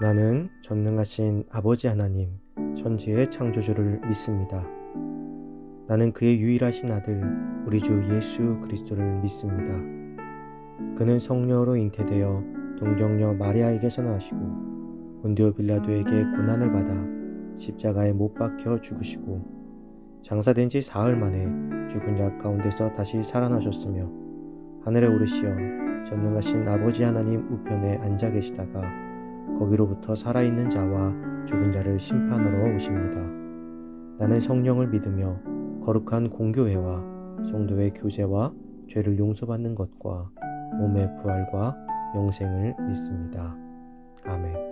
나는 전능하신 아버지 하나님, 천지의 창조주를 믿습니다. 나는 그의 유일하신 아들, 우리 주 예수 그리스도를 믿습니다. 그는 성령으로 잉태되어 동정녀 마리아에게서 나시고 본디오 빌라도에게 고난을 받아 십자가에 못 박혀 죽으시고 장사된 지 사흘 만에 죽은 자 가운데서 다시 살아나셨으며 하늘에 오르시어 전능하신 아버지 하나님 우편에 앉아 계시다가 거기로부터 살아있는 자와 죽은 자를 심판하러 오십니다. 나는 성령을 믿으며 거룩한 공교회와 성도의 교제와 죄를 용서받는 것과 몸의 부활과 영생을 믿습니다. 아멘.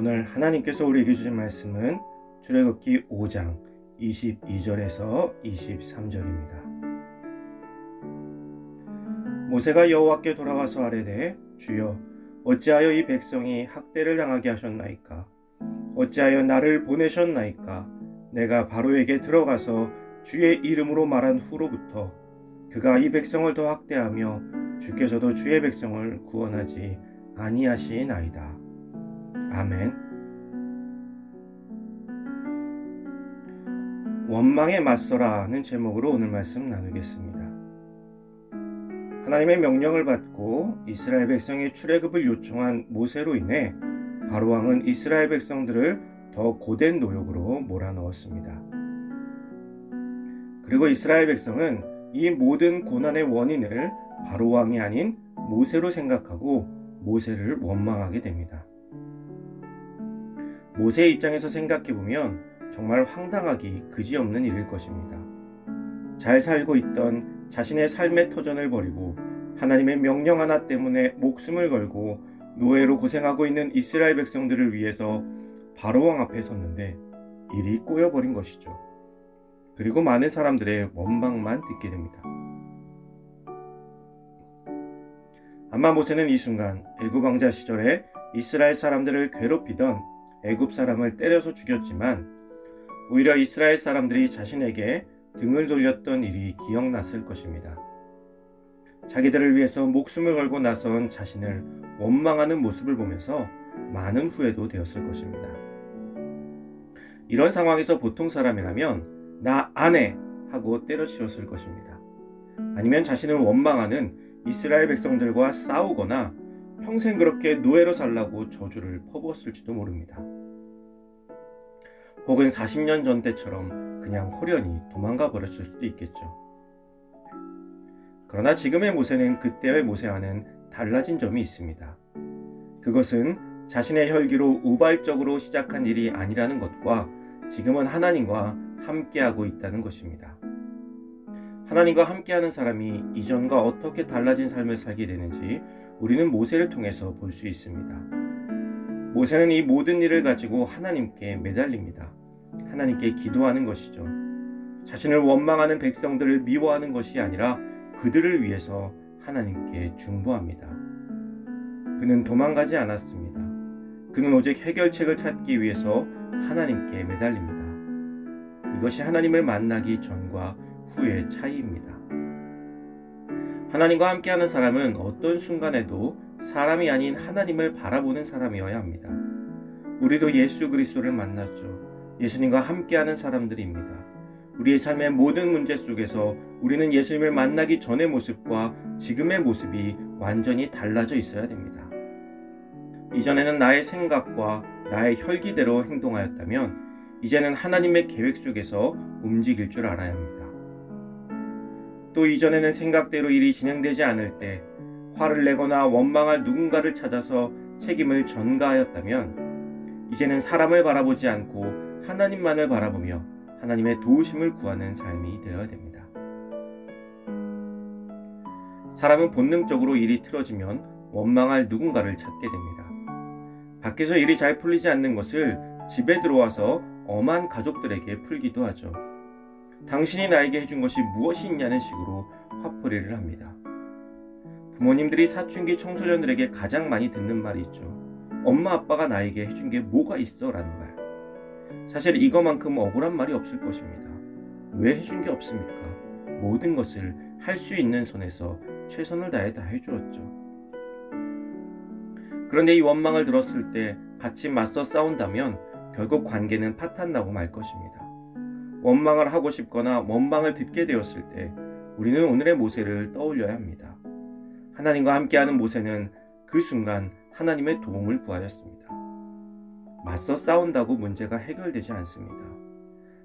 오늘 하나님께서 우리에게 주신 말씀은 출애굽기 5장 22절에서 23절입니다. 모세가 여호와께 돌아와서 아뢰되 주여 어찌하여 이 백성이 학대를 당하게 하셨나이까? 어찌하여 나를 보내셨나이까? 내가 바로에게 들어가서 주의 이름으로 말한 후로부터 그가 이 백성을 더 학대하며 주께서도 주의 백성을 구원하지 아니하시나이다. 아멘. 원망에 맞서라는 제목으로 오늘 말씀 나누겠습니다. 하나님의 명령을 받고 이스라엘 백성의 출애굽을 요청한 모세로 인해 바로왕은 이스라엘 백성들을 더 고된 노역으로 몰아넣었습니다. 그리고 이스라엘 백성은 이 모든 고난의 원인을 바로왕이 아닌 모세로 생각하고 모세를 원망하게 됩니다. 모세의 입장에서 생각해보면 정말 황당하기 그지없는 일일 것입니다. 잘 살고 있던 자신의 삶의 터전을 버리고 하나님의 명령 하나 때문에 목숨을 걸고 노예로 고생하고 있는 이스라엘 백성들을 위해서 바로왕 앞에 섰는데 일이 꼬여버린 것이죠. 그리고 많은 사람들의 원망만 듣게 됩니다. 아마 모세는 이 순간 애굽 왕자 시절에 이스라엘 사람들을 괴롭히던 애굽 사람을 때려서 죽였지만 오히려 이스라엘 사람들이 자신에게 등을 돌렸던 일이 기억났을 것입니다. 자기들을 위해서 목숨을 걸고 나선 자신을 원망하는 모습을 보면서 많은 후회도 되었을 것입니다. 이런 상황에서 보통 사람이라면 나 안 해 하고 때려치웠을 것입니다. 아니면 자신을 원망하는 이스라엘 백성들과 싸우거나 평생 그렇게 노예로 살라고 저주를 퍼부었을지도 모릅니다. 혹은 40년 전 때처럼 그냥 호련히 도망가 버렸을 수도 있겠죠. 그러나 지금의 모세는 그때의 모세와는 달라진 점이 있습니다. 그것은 자신의 혈기로 우발적으로 시작한 일이 아니라는 것과 지금은 하나님과 함께하고 있다는 것입니다. 하나님과 함께하는 사람이 이전과 어떻게 달라진 삶을 살게 되는지 우리는 모세를 통해서 볼 수 있습니다. 모세는 이 모든 일을 가지고 하나님께 매달립니다. 하나님께 기도하는 것이죠. 자신을 원망하는 백성들을 미워하는 것이 아니라 그들을 위해서 하나님께 중보합니다. 그는 도망가지 않았습니다. 그는 오직 해결책을 찾기 위해서 하나님께 매달립니다. 이것이 하나님을 만나기 전과 후의 차이입니다. 하나님과 함께하는 사람은 어떤 순간에도 사람이 아닌 하나님을 바라보는 사람이어야 합니다. 우리도 예수 그리스도를 만났죠. 예수님과 함께하는 사람들입니다. 우리의 삶의 모든 문제 속에서 우리는 예수님을 만나기 전의 모습과 지금의 모습이 완전히 달라져 있어야 됩니다. 이전에는 나의 생각과 나의 혈기대로 행동하였다면 이제는 하나님의 계획 속에서 움직일 줄 알아야 합니다. 또 이전에는 생각대로 일이 진행되지 않을 때 화를 내거나 원망할 누군가를 찾아서 책임을 전가하였다면 이제는 사람을 바라보지 않고 하나님만을 바라보며 하나님의 도우심을 구하는 삶이 되어야 됩니다. 사람은 본능적으로 일이 틀어지면 원망할 누군가를 찾게 됩니다. 밖에서 일이 잘 풀리지 않는 것을 집에 들어와서 엄한 가족들에게 풀기도 하죠. 당신이 나에게 해준 것이 무엇이 있냐는 식으로 화풀이를 합니다. 부모님들이 사춘기 청소년들에게 가장 많이 듣는 말이 있죠. 엄마 아빠가 나에게 해준 게 뭐가 있어? 라는 말. 사실 이거만큼 억울한 말이 없을 것입니다. 왜 해준 게 없습니까? 모든 것을 할 수 있는 선에서 최선을 다해 다 해주었죠. 그런데 이 원망을 들었을 때 같이 맞서 싸운다면 결국 관계는 파탄나고 말 것입니다. 원망을 하고 싶거나 원망을 듣게 되었을 때 우리는 오늘의 모세를 떠올려야 합니다. 하나님과 함께하는 모세는 그 순간 하나님의 도움을 구하였습니다. 맞서 싸운다고 문제가 해결되지 않습니다.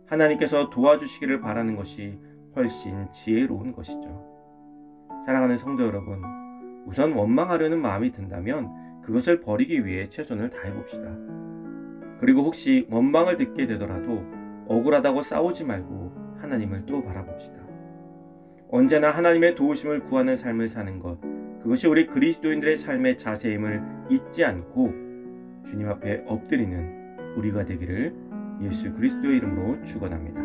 하나님께서 도와주시기를 바라는 것이 훨씬 지혜로운 것이죠. 사랑하는 성도 여러분, 우선 원망하려는 마음이 든다면 그것을 버리기 위해 최선을 다해봅시다. 그리고 혹시 원망을 듣게 되더라도 억울하다고 싸우지 말고 하나님을 또 바라봅시다. 언제나 하나님의 도우심을 구하는 삶을 사는 것, 그것이 우리 그리스도인들의 삶의 자세임을 잊지 않고 주님 앞에 엎드리는 우리가 되기를 예수 그리스도의 이름으로 축원합니다.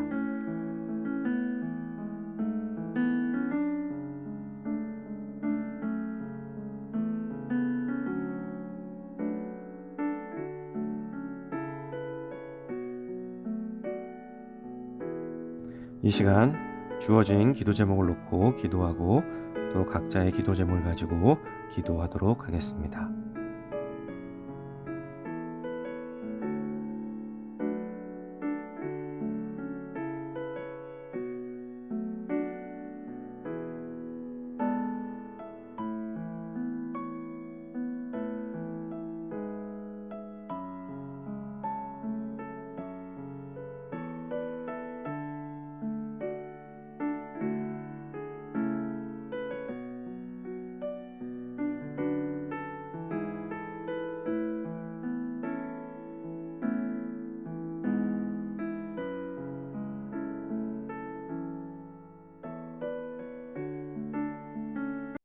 이 시간 주어진 기도 제목을 놓고 기도하고 또 각자의 기도 제목을 가지고 기도하도록 하겠습니다.